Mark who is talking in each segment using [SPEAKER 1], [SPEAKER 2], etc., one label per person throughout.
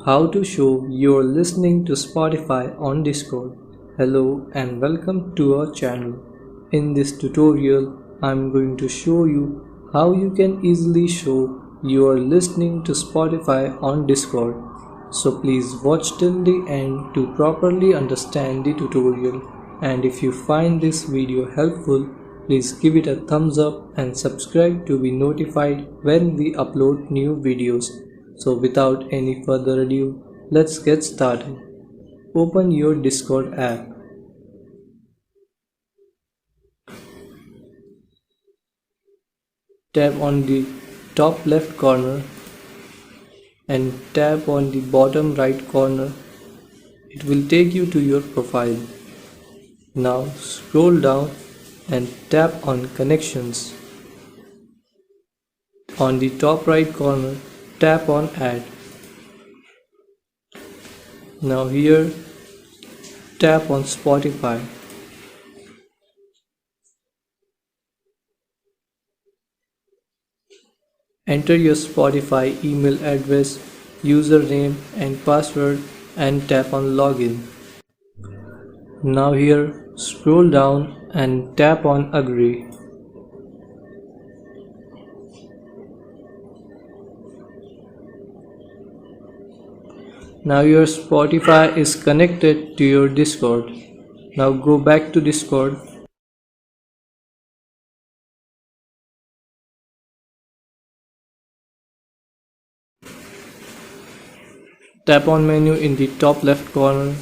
[SPEAKER 1] How to show you're listening to Spotify on Discord. Hello and welcome to our channel. In this tutorial, I'm going to show you how you can easily show you are listening to Spotify on Discord. So please watch till the end to properly understand the tutorial. And if you find this video helpful, please give it a thumbs up and subscribe to be notified when we upload new videos. So without any further ado, let's get started. Open your Discord app. Tap on the top left corner and tap on the bottom right corner. It will take you to your profile. Now scroll down and tap on connections. On the top right corner, tap on add. Now here, tap on Spotify. Enter your Spotify email address, username and password and tap on login. Now here, scroll down and tap on agree. Now your Spotify is connected to your Discord. Now go back to Discord. Tap on menu in the top left corner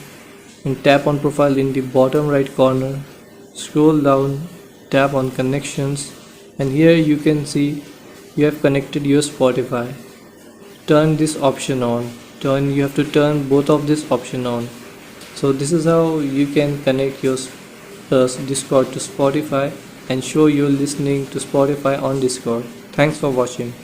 [SPEAKER 1] and tap on profile in the bottom right corner. Scroll down, tap on connections, and here you can see you have connected your Spotify. Turn this option on. You have to turn both of this option on. So this is how you can connect your Discord to Spotify and show you're listening to Spotify on Discord. Thanks for watching.